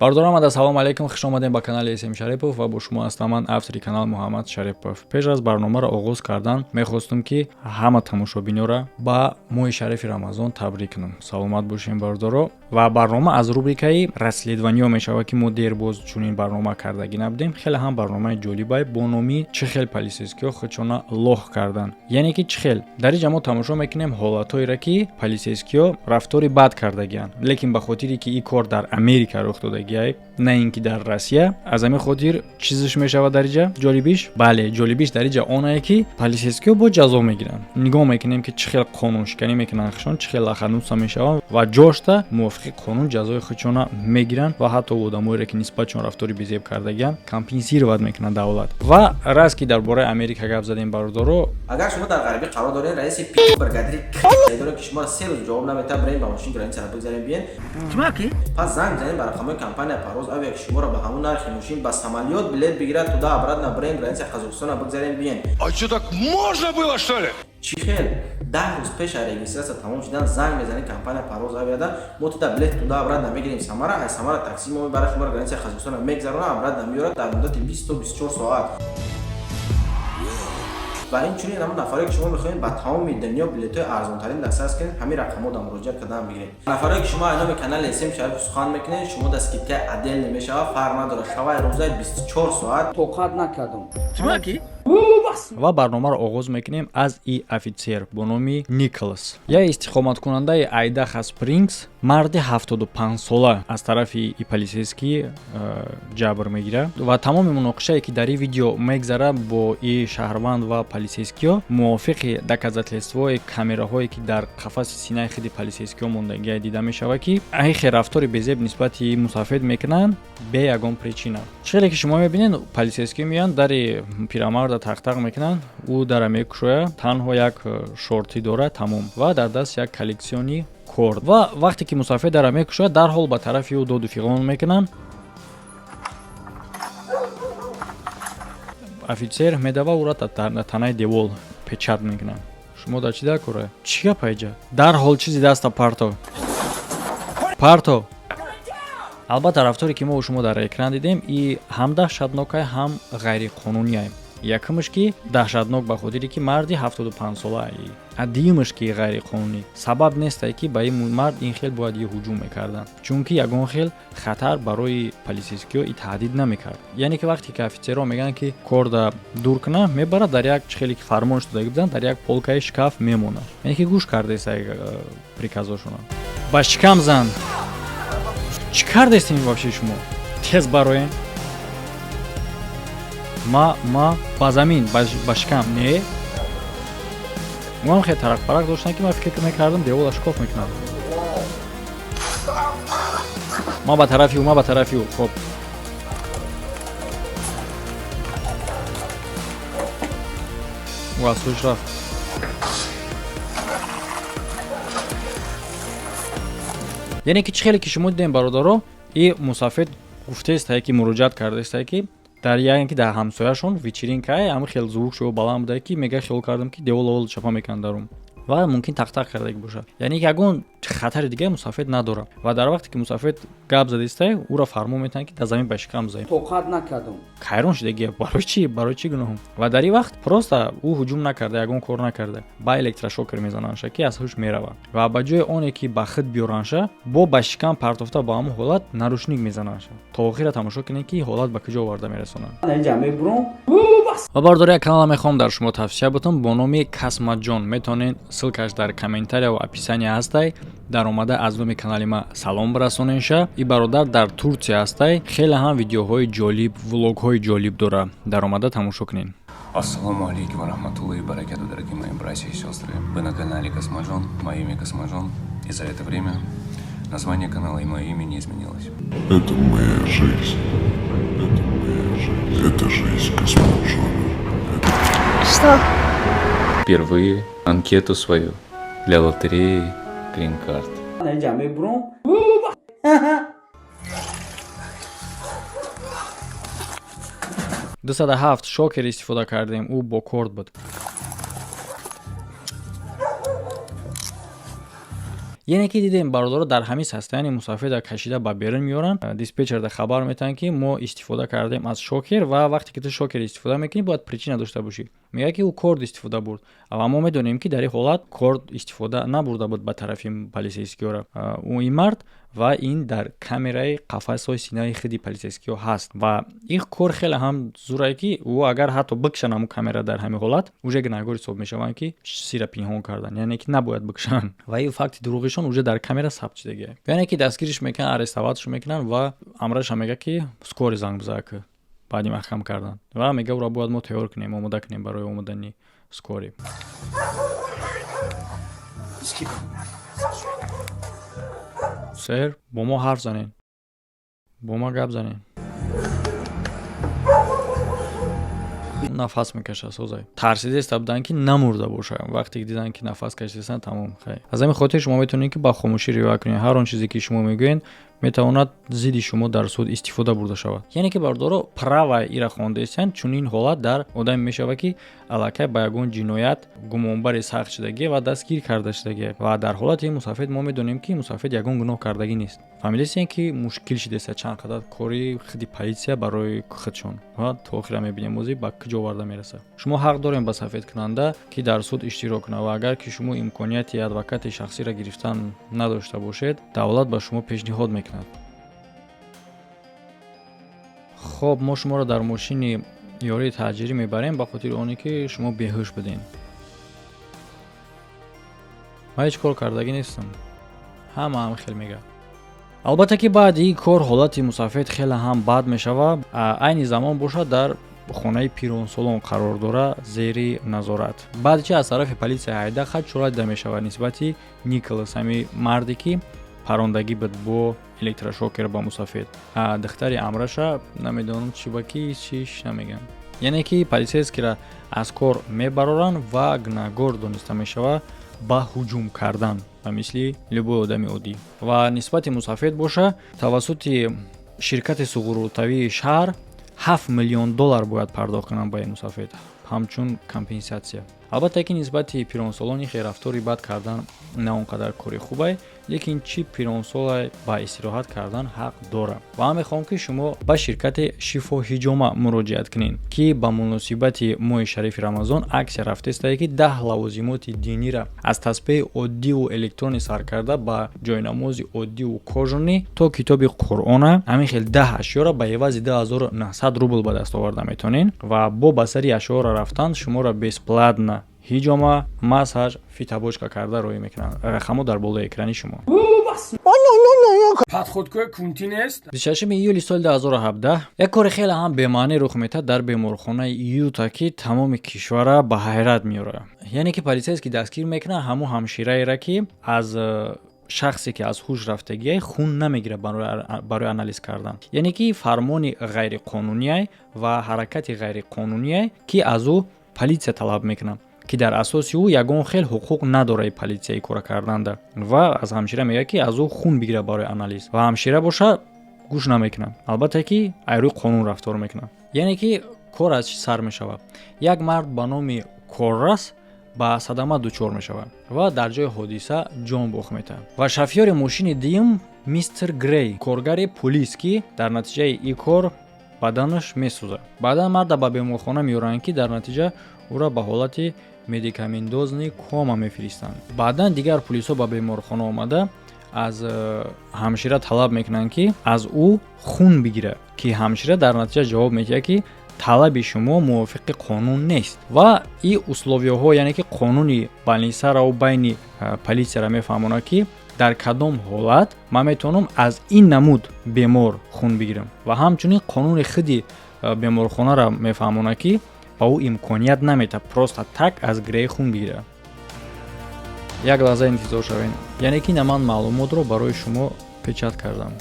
Бардорам ада салом алейкум, хуш омадем ба канали Эсем Шарипов ва бо шумо ҳастам ман автори канал Муҳаммад Шарипов. Пеш аз барномаро оғоз кардан мехостум ки ҳама тамошобинёра ба моҳи шарифи Рамазон табрик кунам. Саломат бошем бардоро. Ва барнома аз рубрикаи расследваниё мешавад ки мо дер боз чунин барнома кардагӣ набудем. Хеле ҳам барномаи ҷолибай бо номи чӣ хел полисейскиё худшона лоҳ кардан. Яъне ки чӣ хел дар ин ҷа мо тамошо мекунем ҳолатҳоеро ки полисейскиё рафтори бад кардагианд, лекин ба хотире ки ин кор дар Америка рух додагӣ, на ин ки дар Россия, аз ҳамин хотир чизиш мешавад дар инҷа ҷолибиш? Бале, ҷолибиш дар инҷа онае ки полисейскиё бо ҷазо мегиранд. Нигоҳ мекунем ки чӣ хел қонуншиканӣ мекунанд худшон, чӣ хел лахануса мешаванд ва ҷошта мувофиқи қонун ҷазои худшона мегиранд ва ҳатто одамоеро ки нисбатшон рафтори безеб кардагианд компенсировать мекунад давлат. Ва раз ки дар бораи Америка гап задем бародаро, агар шумо дар ғарбӣ қарор доред, раиси бригадири сайдоро ки шуморо 3 рӯз ҷавоб наметавонад, бирем ба мошин границаро бигзарем биен. Пас занг бизанем ба рақамҳои компания парвоз авиа ки шуморо ба ҳамун нархи мошин ба самолет билет бигирад, туда обратно бирем границаи Қазоқистона бигзарем биен. А что, так можно было, что ли? Чӣ хел 10 рӯз пеш аз регистрация тамом шудан занг мезанем компания парвоз авиада, мо туда билет туда обратно мегирем Самара, аз Самара такси мо мебарад шуморо границаи Қазоқистона мегзарона, обратно меёрад дар муддати 20-24 соат. ва инчунин ҳамон нафаре ки шумо мехоҳед ба тамоми дунё билетҳои арзонтарин дастрас кунед, ҳамин рақамҳода муроҷиат кардан бигиред. Нафаре ки шумо айноми канали Эсем Шарипов сухан мекунед, шумо да скидкаи отдельный мешавад, фарқ надорад, шаваи рӯзаи 24 соат. тоқат накардам. ва барномаро оғоз мекунем аз и офитсер бо номи Николас. Я истиқоматкунандаи Айдаха Спрингс, марди 75 сола аз тарафи и полисейскӣ ҷабр мегирад ва тамоми муноқишае ки дар ин видео мегзара бо и шаҳрванд ва полисейскиё мувофиқи доказательствои камераҳое ки дар қафаси синаи хиди полисейскиё мондагиа дида мешавад ки айхе рафтори безеб нисбати мусафед мекунанд бе ягон причина. Чиҳеле ки шумо мебинед полисейскиё меянд дари пирамарда тақ-тақ мекунанд, ӯ дара мекушояд, танҳо як шорти дорад, тамом, ва дар даст як коллексиони корд. Ва вақте ки мусафед дара мекушояд, дарҳол ба тарафи ӯ доду фиғон мекунанд. Офитсер медава ӯро танаи девол печат мекунад. Шумо дар чӣ дар кора? Чӣ гап айҷа? Дарҳол чизи даста парто. Парто. Албатта рафторе ки мо шумо дар экран дидем, и ҳам даҳшатнокай, ҳам ғайриқонунияй. Якумаш ки даҳшатнок ба хотире ки марди 75 сола, адимаш ки ғайриқонунӣ. Сабаб нестае ки ба ин мард ин хел бояд ё ҳуҷум мекарданд, чунки ягон хел хатар барои полисейскиё и таҳдид намекард. Яъне ки вақте ки офитсерҳо мегӯянд ки корда дур кунад, мебарад дар як чӣ хеле ки фармон шудагӣ буданд, дар як полкаи шкаф мемонад. Яъне ки гӯш кардесай приказошона. Ба шикам зан. Чӣ кардестем вообще шумо? Тез бароем. Ма ба замин, ба шикам, не? Муам хеле тарақпарақ доштан ки ман фикр мекардам девола шкоф мекунам. Ма ба тарафи ӯ, хоб. Ӯ аз худш рафт. яъне ки чӣ хеле ки шумо дидем бародаро, и мусафед гуфтестае ки муроҷиат кардестае ки дар яке дар ҳамсояшон вечеринкае ҳамин хел звук шуо баланд будае ки мега хиёл кардам ки девол чапа мекунад дарум ва мумкин тақ-тақ кардагӣ бошад. Яъне ки ягон хатари дигаи мусафед надорад ва дар вақте ки мусафед гап задистае, ӯро фармон метиҳанд ки дар замин ба шикам зай. тоқат накардам. Хайрон шудагӣ, барои чӣ гуноҳ? Ва дар ин вақт просто ӯ ҳуҷум накарда, ягон кор накарда. Ба электрошокер мезананша ки аз ҳуш меравад. Ва ба ҷои оне ки ба худ биёранша, ба шикам партофта ба ҳамон ҳолат нарушник мезананша. То охира тамошо кунед ки ҳолат ба куҷо оварда мерасонад. инҷа мебурам. ва бардори канала мехоҳам дар шумо тавсия бутам бо номи Касматҷон. Метавонед ссилкаш дар комментария ва описания ҳастай. Дар омада аз номи канали ма салом бирасоненша. И бародар дар Турсия ҳастай. Хеле ҳам видеоҳои ҷолиб, влогҳои ҷолиб дора. Дар омада тамошо кунед. Ассаламу алейкум ва рахматуллахи ва баракату, дорогие мои братья и сестры. Вы на канале Касматҷон, мое имя Касматҷон. И за это время название канала и мое имя не изменилось. Это моя жизнь. Это моя жизнь. Это жизнь Касматджона. Что? Впервые анкету свою для лотереи Green Card. инҷа мебурам. 207 шокер истифода кардем, ӯ бо корд буд. яне ки дидем бародаро дар ҳамин состоянии мусафида кашида ба берун меоран, диспетчерда хабар метан ки мо истифода кардем аз шокер ва вақте ки ту шокер истифода мекунӣ бояд причина дошта бошӣ. мега ки ӯ корд истифода бурд, ава мо медонем ки дар ин ҳолат корд истифода набурда буд ба тарафи полисейскиёра. ӯ ин мард ва ин дар камераи қафасҳои синаи худи полисейскиё ҳаст ва ин кор хеле ҳам зурае ки ӯ агар ҳатто бикшан ҳамун камера дар ҳамин ҳолат уже гунаҳгор ҳисоб мешаванд ки сира пинҳон кардан, яъне ки набояд бикшан ва ин факти дурӯғишон уже дар камера сабт шудагия. яъне ки дастгириш мекунанд, арестоватш мекунанд ва амраша мега ки скори занг бизаа ки баъди маҳкам кардан ва мега ӯро бояд мо тайёр кунем, омода кунем барои омадани скори. сэр, бо мо ҳарф занен, бо мо гап занен. нафас мекашад созай. тарсида истабудан ки намурда боша. вақте ки дидан ки нафас кашидасан тамом хай. аз ҳамин хотир шумо метавонед ки ба хомӯшӣ риоя кунед. ҳар он чизе ки шумо мегӯед метавонад зидди шумо дар суд истифода бурда шавад. яъне ки бардоро права ира хондааистанд, чунин ҳолат дар одаме мешавад ки аллакай ба ягон ҷиноят гумонбари сахт шудагӣ ва дастгир карда шудагӣ ва дар ҳолати мусафид мо медонем ки мусафид ягон гуноҳ кардагӣ нест. фаҳмидастем ки мушкил шудеста чанд қадар кори худи политсия барои худшон ва то охира мебинем мозӣ ба куҷо оварда мерасад. шумо ҳақ дорем ба сафедкунанда ки дар суд иштирок кунад ва агар ки шумо имконияти адвокати шахсиро гирифтан надошта бошед, давлат ба шумо пешниҳод мекунад. хоб, мо шуморо дар мошини ёрии таъҷирӣ мебарем ба хотири оне ки шумо беҳуш будем. ман ҳеҷ кор кардагӣ нестам. ҳама ҳам хел мегӯяд. албатта ки баъди ин кор ҳолати мусафид хеле ҳам бад мешавад. айни замон бошад дар хонаи пиронсолон қарор дора зери назорат. баъди чи аз тарафи полисия ҳайда хат чора дида мешавад нисбати Николас, ҳами марде ки парондагӣ буд бо электрошокер ба мусафид. духтари амраша намедонам чӣ ба ки чиш намегӯям. яъне ки полисейскиро аз кор мебароранд ва гунаҳгор дониста мешавад ба ҳуҷум кардан ба мисли любой одами оддӣ. ва нисбати мусафид боша тавассути ширкати суғуротавии шаҳр $7 миллион бояд пардохт кунанд ба ин мусафид ҳамчун компенсатсия. албатта ки нисбати пиронсолони херафтори бад кардан на он қадар кори хубай, лекин чи пиронсола ба истироҳат кардан ҳақ дора. ва ҳам мехоҳам ки шумо ба ширкати шифоҳиҷома муроҷиат кунед ки ба муносибати моҳи шарифи рамазон аксия рафтаистае ки 10 лавозимоти динира аз тасбеҳи оддиву электрони сар карда ба ҷойнамози оддиву кожунӣ то китоби қуръона, ҳамин хел 10 ашёро ба эвази 2900 рубл ба даст оварда метавонед ва бо басари ашёро рафтан шуморо бесплатно ҳиҷома, масаҷ, фитабочка карда роҳӣ мекунанд. рақамҳо дар болои экрани шумо. подходкои кунтӣ нест. 26 июли соли 2017 як кори хеле ҳам бемаънӣ рух метад дар беморхонаи Юта ки тамоми кишвара ба ҳайрат меорад. яъне ки полисейски дастгир мекунад ҳамун ҳамшираеро ки аз шахсе ки аз ҳуш рафтагиай хун намегирад барои анализ кардан. яъне ки фармони ғайриқонуние ва ҳаракати ғайриқонуние ки аз ӯ полисия талаб мекунад ки дар асоси ӯ ягон хел ҳуқуқ надораи полисияи кора карданда ва аз ҳамшира мегӯяд ки аз ӯ хун бигира барои анализ ва ҳамшира боша гӯш намекунад. албатта ки айрӯи қонун рафтор мекунад. яъне ки кор аз чӣ сар мешавад. як мард ба номи Коррас ба садама дучор мешавад ва дар ҷои ҳодиса ҷон бох метавад. ва шофёри мошини дуюм мистер Грей, коргари полис ки дар натиҷаи ин кор баданаш месӯзад. баъдан марда ба беморхона меоранд ки дар натиҷа ӯро ба ҳолати медикаментдозни кома мефиристанд. баъдан дигар полисҳо ба беморхона омада аз ҳамшира талаб мекунанд ки аз ӯ хун бигирад ки ҳамшира дар натиҷа ҷавоб медиҳад ки талаби шумо мувофиқи қонун нест ва ин условияҳо яъне ки қонуни байнисаро байни полисияро мефаҳмонад ки дар кадом ҳолат ман метавонам аз ин намуд бемор хун бигирам ва ҳамчунин қонуни худи беморхонаро мефаҳмонад ки ба ӯ имконият наметавад просто так аз Грей хун бигирад. як лаҳза интизор шавед. яъне ки ман маълумотро барои шумо печат кардам.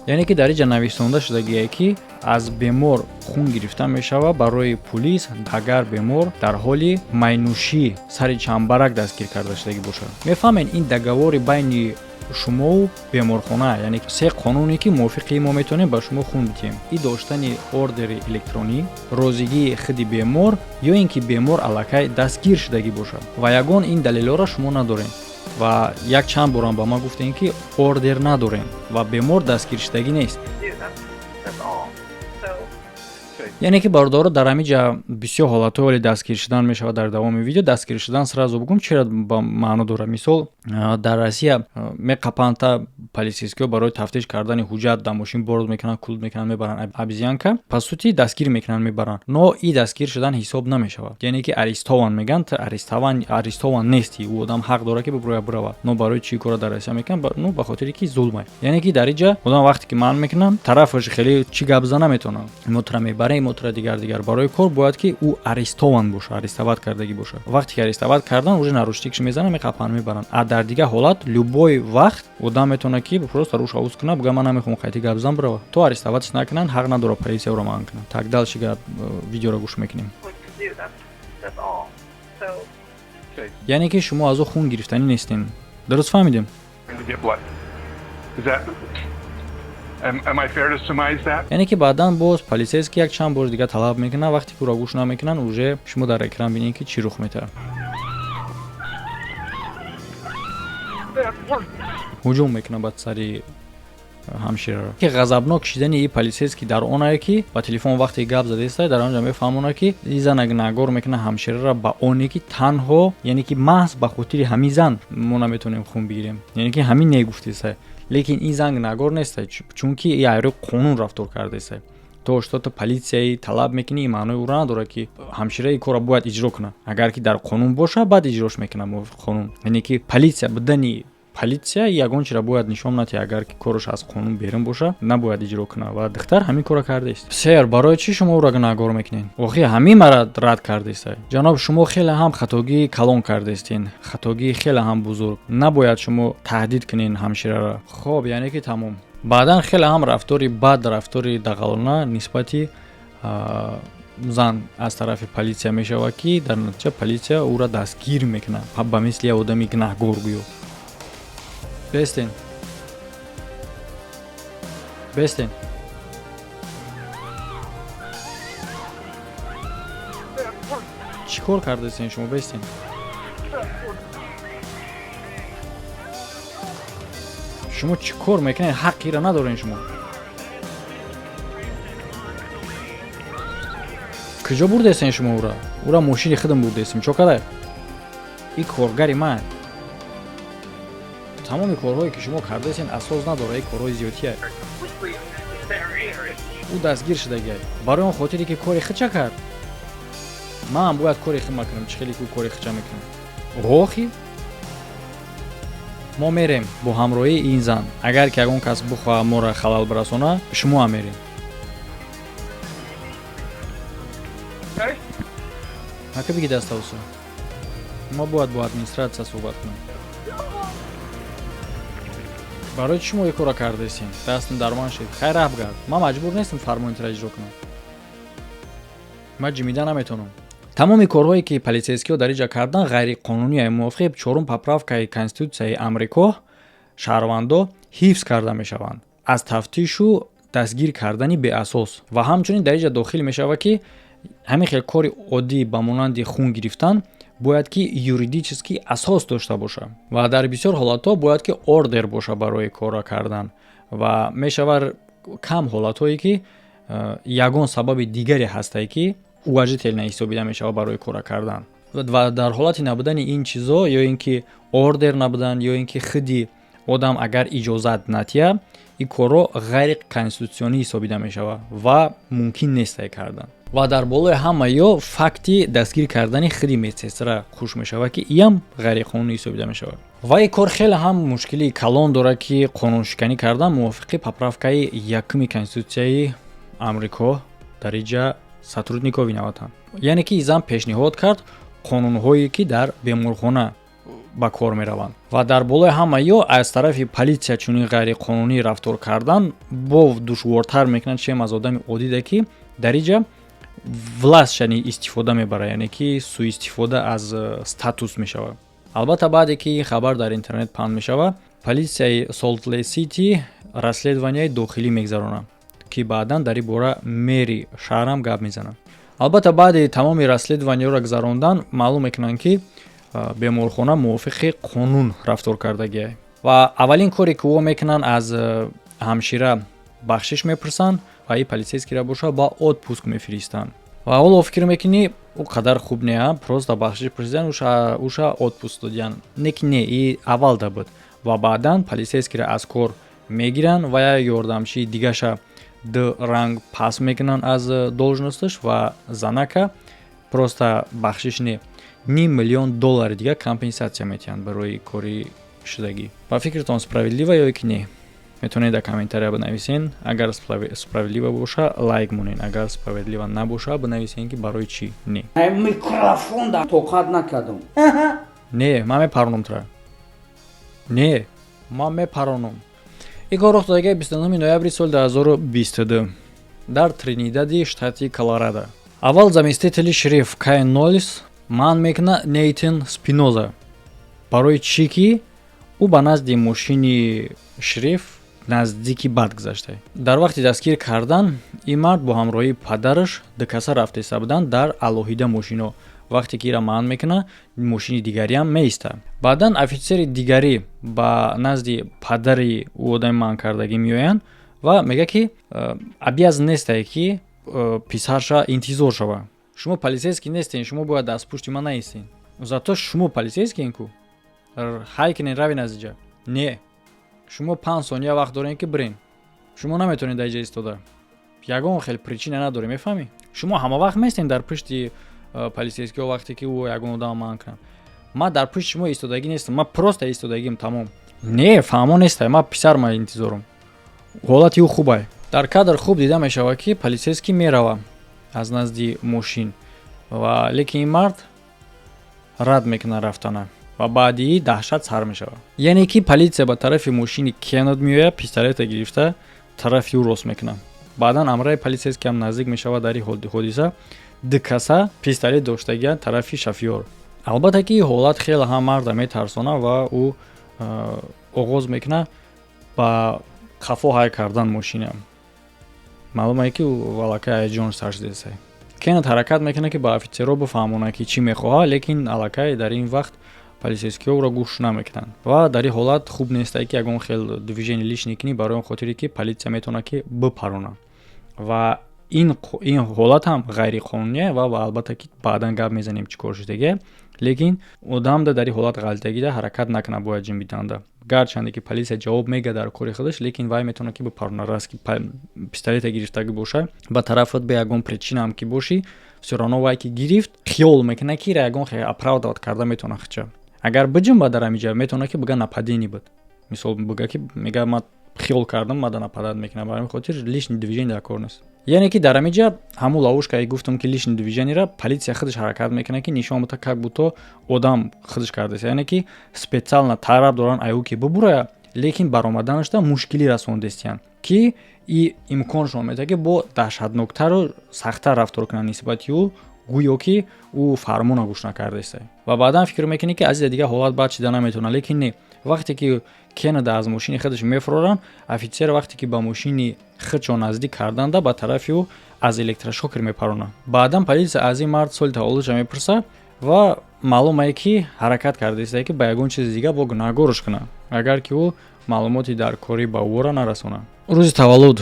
яъне ки дар инҷа навистода шудагие ки аз бемор хун гирифта мешавад барои полис агар бемор дар ҳоли майнӯшӣ сари чамбарак дастгир карда шудагӣ бошад. мефаҳмед ин договори байни шумо беморхона, яъне се қонуне ки мувофиқи мо метавонем ба шумо хун бидиҳем. И доштани ордери электронӣ, розигии худи бемор ё ин ки бемор аллакай дастгир шудагӣ бошад. Ва ягон ин далелҳоро шумо надорем. Ва якчанд борам ба ман гуфтем ки ордер надорем ва бемор дастгир шудагӣ нест. яъне ки бародаро дар ҳамин ҷа бисёр ҳолатҳо вале дастгир шудан мешавад. дар давоми видео дастгир шудан сразу бигӯм чиро ба маъно дорад. Мисол дар Россия меқапанд та полисейскиҳо барои тафтиш кардани ҳуҷҷат дар мошин борд мекунанд, клуд мекунанд, мебаранд обезьянка, по сути дастгир мекунанд, мебаранд. Но и дастгир шудан ҳисоб намешавад. яъне ки арестован мегӯянд, арестован нести. ӯ одам ҳақ дорад ки биравад. Но барои чӣ кора дар Россия мекунанд? Ну ба хотире ки зулм. яъне ки дар ин ҷа одам вақте ки маън мекунанд, тарафаш хеле чӣ гап зада наметавонад. мотора мебарем, мотора дигар барои кор бояд ки ӯ арестован бошад, арестоват кардагӣ бошад. вақте ки арестоват кардан уже наручникаш мезананд, меқапанд, мебаранд. А дар дигар ҳолат любой вақт одам метавонад ки просто рӯш авуз кунад, бигӯяд ман намехоҳам қайти гап зан бирава. То арестоватш накунанд, ҳақ надорад полисияро маън кунад. Так дальше гап видеоро гӯш мекунем. яъне ки шумо аз ӯ хун гирифтанӣ нестем. дуруст фаҳмидем? яъне ки баъдан боз полисейский якчанд бор дига талаб мекунад, вақте ки ӯро гӯш намекунанд, уже шумо дар экран бинед ки чӣ рух метавад. ҳуҷум мекунад ба сари ҳамшираро. ки ғазабнок шидани и полисейский дар оное ки ба телефон вақте гап задаеста, дар он ҷа мефаҳмонад ки и зан нагор мекунад ҳамшираро ба оне ки танҳо, яъне ки маҳз ба хотири ҳамин зан мо наметавонем хун бигирем. яъне ки ҳамин негуфтеста. лекин ин занг нагор неста, чунки и айрӯ қонун рафтор кардаеста. то штота полисияи талаб мекунӣ, ин маънои ӯро надорад ки ҳамшира ин корро бояд иҷро кунад. агар ки дар қонун бошад, баъд иҷрош мекунад мувофиқи қонун. яъне ки полисия будани полисия ягон чиро бояд нишон надиҳад. агар ки кораш аз қонун берун боша, набояд иҷро кунад ва духтар ҳамин корро кардааст. сер барои чӣ шумо ӯро нагор мекунед? охир ҳамин мара рад кардаест. ҷаноб, шумо хеле ҳам хатогии калон кардаестин, хатогии хеле ҳам бузург. набояд шумо таҳдид кунед ҳамшираро. хоб, яъне ки тамом. баъдан хеле ҳам рафтори бад, рафтори дағалона нисбати зан аз тарафи полисия мешавад ки дар натиҷа полисия ӯро дастгир мекунад ба мисли одами гунаҳгор гӯё. бестен чӣ кор кардаистен шумо? бестен шумо чӣ кор мекунед? ҳаққиро надорен шумо. куҷо бурдестен шумо ӯро? ӯро мошини худам бурдестем. чо кадай? и коргари ман. тамоми корҳое ки шумо кардаистен асос надорад. корҳои зиёдтие. ӯ дастгир шудагиай. барои он хотире ки кори хича кард. ман бояд кори хи макунам. чӣ хеле ки ӯ кори хича мекунад. охи мо мерем бо ҳамроҳии ин зан. агар ки ягон кас бихоҳад моро халал бирасона, шумо ҳам мерем. ҳака биги даставуса. мо бояд бо администратсия суҳбат кунам. барои чӣ шумо ин корро кардаистен? дастам дар ман шид. хайр раҳ гард. ман маҷбур нестам фармоятро иҷро кунам. ман ҷимида наметавонам. тамоми корҳое ки полисейскиҳо дар ин ҷа кардан ғайриқонунӣ. мувофиқи 4 поправкаи конститутсияи амрико шаҳрвандо ҳифз карда мешаванд аз тафтишу дастгир кардани беасос. ва ҳамчунин дар ин ҷа дохил мешавад ки ҳамин хел кори оддӣ ба монанди хун гирифтан бояд ки юридически асос дошта бошад ва дар бисёр ҳолатҳо бояд ки ордер боша барои корро кардан. ва мешавад кам ҳолатҳое ки ягон сабаби дигаре ҳастае ки уважителна ҳисобида мешавад барои корро кардан. ва дар ҳолати набудани ин чизо, ё ин ки ордер набудан, ё ин ки худи одам агар иҷозат натиҳад, ин корро ғайриконститутсионӣ ҳисобида мешавад ва мумкин нестае кардан. ва дар болои ҳамаё факти дастгир кардани худи медсестра хуш мешавад ки иам ғайриқонунӣ ҳисобида мешавад. ва ин кор хеле ҳам мушкили калон дорад ки қонуншиканӣ кардан мувофиқи поправкаи 1 конститутсияи амрико дар ин ҷа сотрудникови наватанд. яъне ки зан пешниҳод кард қонунҳое ки дар беморхона ба кор мераванд. ва дар болои ҳамаё аз тарафи полисия чунин ғайриқонунӣ рафтор кардан бо душвортар мекунад чем аз одами одида ки дар ин ҷа властшани истифода мебарад, яъне ки суистифода аз статус мешавад. албатта баъде ки ин хабар дар интернет паҳн мешавад, полисияи Солт-Лейк-Сити расследованияи дохилӣ мегзаронад, ки баъдан дар ин бора мери шаҳрам гап мезанад. албатта баъди тамоми расследованиёро гузарондан маълум мекунанд ки беморхона мувофиқи қонун рафтор кардагиай ва аввалин коре ки ӯ мекунанд аз ҳамшира бахшиш мепурсанд ва и полисейскиро боша ба отпуск мефиристанд. ва ҳоло фикр мекунӣ ӯ қадар хуб неа, просто бахшиш пурсидан уша отпуск додиян. Неки не, и аввалда буд. Ва баъдан полисейскиро аз кор мегиранд ва як ёрдамчии дигаша ду ранг пас мекунанд аз должносташ ва занака просто бахшиш не, $5 миллион дига компенсатсия метиҳанд барои кори шудагӣ. Ба фикртон справедливо ё ки не? метавонед дар комментария бинависен. Агар справедливо боша лайк монен, агар справедливо набоша бинависен ки барои чӣ не. Микрофон да тоқат накардам. Не, ман мепаронам тура. Не, ман мепаронам. ин кор рух додагиай 29 ноябри соли 2022 дар Тринидади штати Колорадо. Аввал заместители шериф Кайн Ноллис маън мекуна Нейтан Спиноза барои чӣ ки ӯ ба назди мошини шериф наздики бад гузашта. Дар вақти дастгир кардан ин мард бо ҳамроҳии падараш дукаса рафта иста буданд дар алоҳида мошино. вақте ки ира маън мекуна мошини дигариам меиста. баъдан офисери дигарӣ ба назди падари ӯ одами маън кардагӣ меоянд ва мега ки обязан нестае ки писарша интизор шава. шумо полисейский нестен, шумо бояд дастпушти ман наистен. зато шумо полисейскиен ку ҳай кунен рави наздиҷа. Не, шумо 5 сония вақт дорем ки бирен. шумо наметавонед дар иҷа истода. ягон хел причина надорем, мефаҳмӣ? шумо ҳама вақт местен дар пушти полисейскиҳо вақте ки ӯ ягон одам маън кунад. ман дар пушти шумо истодагӣ нестам, ман просто истодагим тамом. Не, фаҳмо нестае, ман писарма интизорам. ҳолати ӯ хубай. дар кадр хуб дида мешавад ки полисейский мерава аз назди мошин ва лекин ин мард рад мекуна рафтана ва баъди даҳшат сар мешавад. яъне ки полисия ба тарафи мошини Кеннет меояд, пистолета гирифта тарафи ӯ рост мекунад. баъдан амраи полисейский ҳам наздик мешавад дар ин ҳодиса ду каса пистолет доштагианд тарафи шофёр. албатта ки ҳолат хеле ҳам марда метарсонад ва ӯ оғоз мекунад ба хафо ҳай кардан мошина. маълуме ки ӯ валакай ҳаяҷон сар шудааст. Кеннет ҳаракат мекунад ки ба офитсерҳо бифаҳмонад ки чӣ мехоҳад, лекин аллакай дар ин вақт полисейскиҳо ӯро гӯш намекунанд. ва дар ин ҳолат хуб нестае ки ягон хел движение лишни кунӣ барои он хотире ки полисия метавонад ки бипаронад. ва ин ҳолат ҳам ғайриқонуние ва албатта ки баъдан гап мезанем чӣ кор шудагиа. лекин одамда дар ин ҳолат ғалтагида ҳаракат накунад бояд ҷинбиданда. гарчанде ки полисия ҷавоб мега дар кори худаш, лекин вай метавонад ки бипаронад. раз ки пистолета гирифтагӣ боша ба тарафат бе ягон причина ҳам ки боши, всё равно вай ки гирифт хиёл мекунад ки ира ягон хел оправдоват карда метавонад хича. агар биҷунбад дар ҳамин ҷо метавонад ки бига нападение буд. мисол бига ки мега ман хиёл кардам мада нападат мекунам, барои хотир лишни движение дар кор нест. яъне ки дар ҳамин ҷо ҳамун ловушкае гуфтам ки лишни движениеро полисия худаш ҳаракат мекунад ки нишон буда как будто одам худаш кардааст. яъне ки специально тараб доранд аю ки бубурая, лекин баромаданашда мушкилӣ расондастиянд ки и имконшон метавад ки бо даҳшатноктару сахттар рафтор кунанд нисбати ӯ, гӯё ки ӯ фармона гӯш накардааст. ва баъдан фикр мекунӣ ки азизе дига ҳолат бад шида наметавонад, лекин не. вақте ки Кеннет аз мошини худаш мефуроранд, офитсер вақте ки ба мошини худшон наздик карданда ба тарафи ӯ аз электрошокер мепаронад. баъдан полисия аз ин мард соли таваллудша мепурсад ва маълумае ки ҳаракат кардааст ки ба ягон чизи дига бо гунаҳгораш кунад, агар ки ӯ маълумоти дар кори ба ӯро нарасонад. рӯзи таваллуд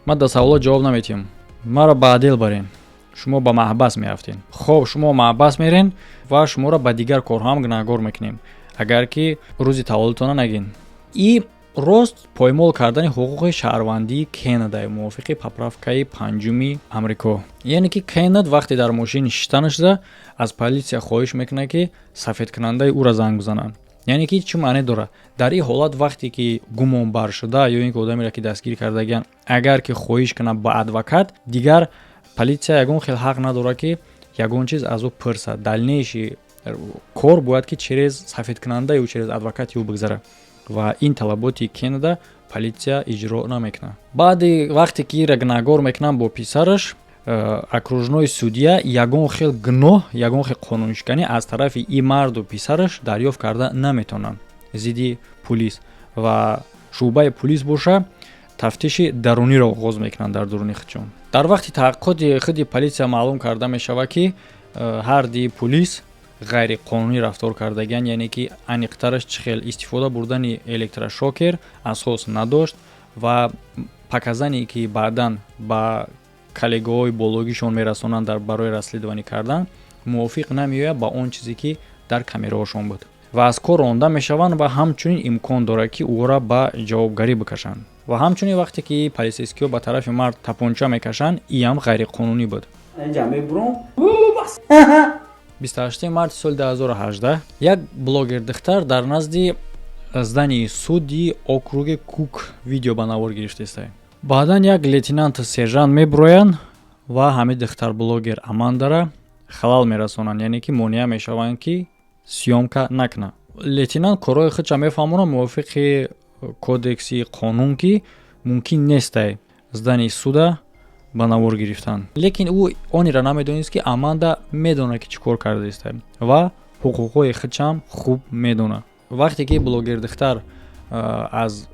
ман да саволот ҷавоб наметиҳам. маро ба адел барен. шумо ба маҳбас мерафтен. хоб шумо маҳбас мерен ва шуморо ба дигар корҳо ҳам гунаҳгор мекунем, агар ки рӯзи таваллудтона нагин. и рост поймол кардани ҳуқуқи шаҳрвандии Кеннет мувофиқи поправкаи 5 амрико. яъне ки Кеннет вақте дар мошини шиштана шуда аз полисия хоҳиш мекунад ки сафедкунандаи ӯро занг бизананд. яъне ки чӣ маъне дорад? дар ин ҳолат вақте ки гумонбар шуда ё ин ки одамеро ки дастгир кардагианд, агар ки хоҳиш кунад ба адвокат, дигар полисия ягон хел ҳақ надорад ки ягон чиз аз ӯ пурсад. дальнейши кор бояд ки через сафедкунандаи ӯ, через адвокати ӯ бигзара ва ин талаботи Кеннета полисия иҷро намекунад. баъди вақте ки ира гунаҳгор мекунанд бо писараш, окружной судья ягон хел гуноҳ, ягон хел қонуншиканӣ аз тарафи ин марду писараш дарёфт карда наметавонанд. зидди пулис ва шуъбаи пулис боша тафтиши даруниро оғоз мекунанд дар дуруни хичон. Дар вақти таҳқиқоти худи полисия маълум карда мешавад ки ҳар ди пулис ғайриқонунӣ рафтор кардагиянд, яъне ки аниқтараш чӣ хел истифода бурдани электрошокер асос надошт ва паказане ки баъдан ба коллегаҳои бологишон мерасонанд барои расследованӣ кардан мувофиқ намеояд ба он чизе ки дар камераҳошон буд ва аз кор ронда мешаванд ва ҳамчунин имкон дорад ки ӯро ба ҷавобгарӣ бикашанд. Ва ҳамчунин вақте ки полисейскиҳо ба тарафи мард тапонча мекашанд, иам ғайриқонунӣ буд. 28 марти соли 2018 як блогер духтар дар назди здани суди округи Кук видео ба навор гирифта истад. Баъдан як лейтенант сержант мебироянд ва ҳамин духтар блогер Амандара халал мерасонанд, яъне ки монеа мешаванд ки сиёмка накунад. Лейтенант корои худша мефаҳмонад мувофиқи кодекси қонун ки мумкин нестай здани суда ба навор гирифтан. Лекин ӯ онира намедонист ки Аманда медонад ки чӣ кор карда истад ва ҳуқуқҳои худшам хуб медонад. Вақте ки блогер духтар аз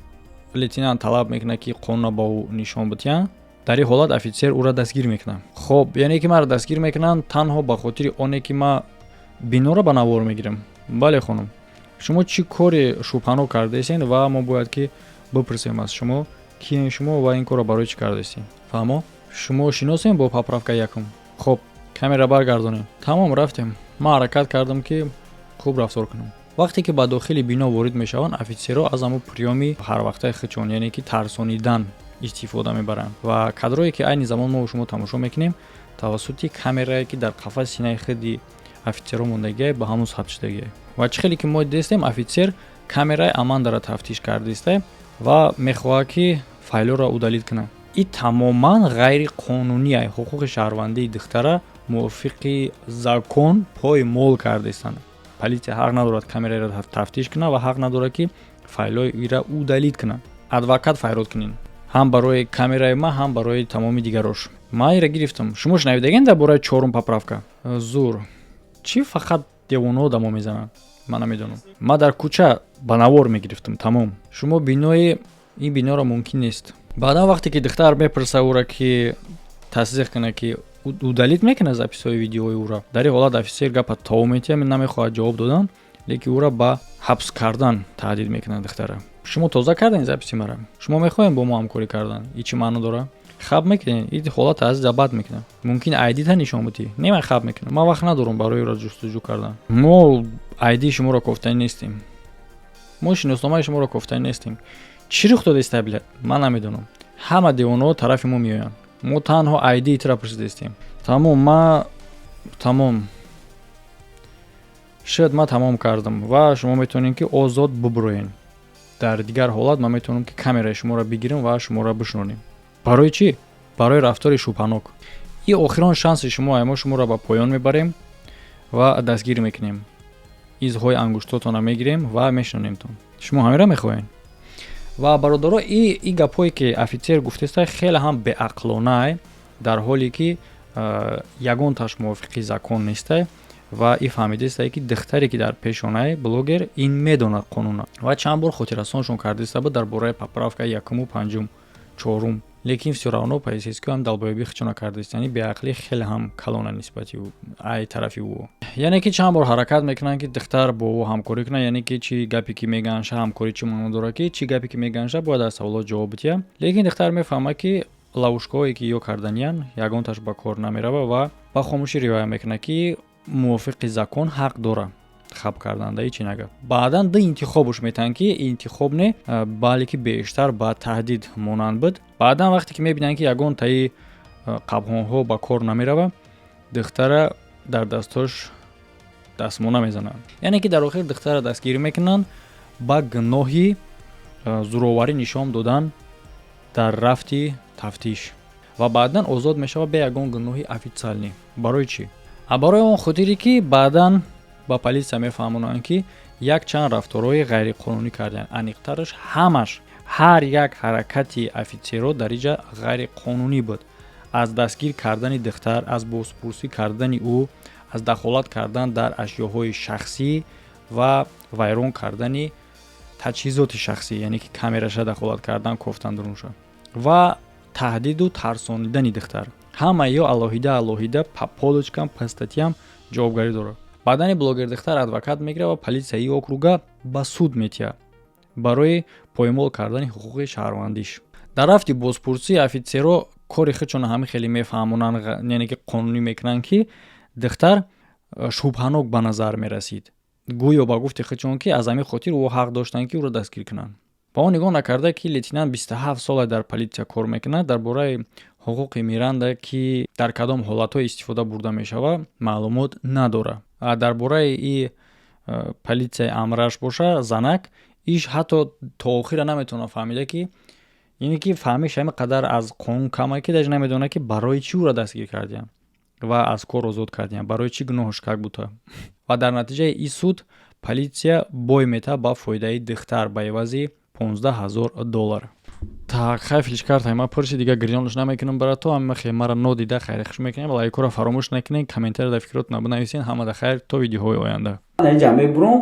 лейтенант талаб мекунад ки қонуна ба ӯ нишон бидиҳанд, дар ин ҳолат офитсер ӯро дастгир мекунад. Хоб, яъне ки маро дастгир мекунанд танҳо ба хотири оне ки ма биноро ба навор мегирам. Бале хонум, шумо чӣ кори шубҳанок кардаистед ва мо бояд ки бипурсем аз шумо киен шумо ва ин корро барои чӣ кардаистед. Фаҳмо? Шумо шиносем бо поправка якум. Хоб, камера баргардонем. Тамом, рафтем. Ман ҳаракат кардам ки хуб рафтор кунам. Вақте ки ба дохили бино ворид мешаванд, офитсерҳо аз ҳамон приёми ҳарвақтаи худшон, яъне ки тарсонидан истифода мебаранд ва кадрое ки айни замон мо шумо тамошо мекунем тавассути камерае ки дар қафаси синаи худи офитсерҳо мондагиае ба ҳамон сабт шудагиае. Ва чӣ хеле ки мо дидистем, офитсер камераи Амандаро тафтиш кардааст ва мехоҳад ки файлҳоро удалит кунад. ин тамоман ғайриқонуние. ҳуқуқи шаҳрвандии духтара мувофиқи закон поймол кардаистанд. Полисия ҳақ надорад камераро тафтиш кунад ва ҳақ надорад ки файлҳои ира удалит кунад. Адвокат файрод кунин, ҳам барои камераи ма, ҳам барои тамоми дигарош. Ман ира гирифтам. Шумо шунавидагин дар бораи чорум поправка? Зур. Чӣ фақат девонаҳо дамо мезананд? Ман намедонам. Ман дар кӯча ба навор мегирифтам. Тамом. Шумо бинои ин биноро мумкин нест. Баъдан вақте ки духтар мепурса ӯра ки тасдиқ кунад ки удалит мекунад записҳои видеои ӯро, дар ин ҳолат офисер гапа тавом метиҳад, намехоҳад ҷавоб додан, лекин ӯро ба ҳабс кардан таҳдид мекунад духтара. Шумо тоза кардин записи мара. Шумо мехоҳем бо мо ҳамкорӣ кардан. ин чӣ маъно дорад? Хаб мекунед. ин ҳолат аз забад мекунад. Мумкин айдита нишон будӣ. Нема хаб мекунад. Ман вақт надорам барои ӯро ҷустуҷӯ кардан. Мо айди шуморо кофтанӣ нестем. Мо шиносномаи шуморо кофтанӣ нестем. Чӣ рух дода истад билад? Ман намедонам. Ҳама девонаҳо тарафи мо меоянд. мо танҳо айди итра пурсидаистем. Тамом, тамом. Шояд ман тамом кардам ва шумо метавонед ки озод бубуроед. Дар дигар ҳолат ман метавонам ки камераи шуморо бигирам ва шуморо бишнонем. Барои чӣ? Барои рафтори шубҳанок. ин охирон шанси шумо мо шуморо ба поён мебарем ва дастгир мекунем. изҳои ангуштотонро мегирем ва мешинонемтон. шумо ҳамеро мехоҳед? ва бародаро, ин гапҳое ки офитсер гуфтааст хеле ҳам беақлона, дар ҳоле ки ягонташ мувофиқи закон нест ва ин фаҳмидааст ки духтаре ки дар пешонаи блогер ин медонад қонуна ва чанд бор хотиррасоншон кардааст дар бораи поправка якуму панҷум чорум. Лекин всё равно полисейскиҳо ҳам далбоёбӣ хичона кардааст, яъне беақлӣ хеле ҳам калона нисбати ай тарафи ӯ. Яъне ки чанд бор ҳаракат мекунанд ки духтар бо ӯ ҳамкорӣ кунад, яъне ки чӣ гапе ки мегӯянд ша ҳамкорӣ чӣ маъно дорад, ки чӣ гапе ки мегӯянд ша бояд аз саволот ҷавоб бидиҳад. Лекин духтар мефаҳмад ки лавушкаҳое ки ё карданиянд ягонташ ба кор намерава ва ба хомӯшӣ риоя мекунад ки мувофиқи закон ҳақ дорад хаб кардан, даи чӣ нагап. Баъдан ду интихобуш метаҳанд ки интихоб не, балки бештар ба таҳдид монанд буд. Баъдан вақте ки мебинанд ки ягонтаи қабҳонҳо ба кор намерава, духтара дар дастош дастмона мезананд. Яъне ки дар охир духтара дастгирӣ мекунанд ба гуноҳи зӯроварӣ нишон додан дар рафти тафтиш ва баъдан озод мешавад бе ягон гуноҳи официалӣ. Барои чӣ? Барои он хотире ки баъдан ба полисия мефаҳмонанд ки як чанд рафторҳои ғайриқонунӣ карданд. Аниқтараш ҳамаш, ҳар як ҳаракати офитсерҳо дар инҷа ғайриқонунӣ буд. аз дастгир кардани духтар, аз бозпурсӣ кардани ӯ, аз дахолат кардан дар ашёҳои шахсӣ ва вайрон кардани таҷҳизоти шахсӣ, яъне ки камераша дахолат кардан кофтан дурунша ва таҳдиду тарсонидани духтар. Ҳама ё алоҳида полочкам пастатиям ҷавобгарӣ дорад. Баъдани блогер духтар адвокат мегирад ва полисияи округа ба суд метиҳад барои поймол кардани ҳуқуқи шаҳрвандиш. Дар рафти бозпурсӣ офитсеро кори худшона ҳами хеле мефаҳмонанд, яъне ки қонунӣ мекунанд ки духтар шубҳанок ба назар мерасид. Гӯё ба гуфти худшон ки аз ҳамин хотир ӯ ҳақ доштанд ки ӯро дастгир кунанд. ба он нигоҳ накарда ки лейтенант 27 сола дар политсия кор мекунад, дар бораи ҳуқуқи Миранда ки дар кадом ҳолатҳо истифода бурда мешавад маълумот надорад. Дар бораи и политсияи амраш боша занак иш ҳатто то охира наметавона фаҳмида ки яъне ки фаҳмиш ҳами қадар аз қонун кама ки даж намедона ки барои чӣ ӯро дастгир кардиям ва аз кор озод кардиям, барои чӣ гуноҳаш как бута. Ва дар натиҷаи ин суд политсия бой мета ба фоидаи духтар ба эвази $15,000. Так, хайфилиш кард ҳама пурси дига гирёнаш намекунам бара то, ама хе мара нодида хайр хуш мекунем, лайкора фаромӯш накунед, комментария дар фикрот набинависен. Ҳама да хайр то видеоҳои оянда. Ҷаме бурон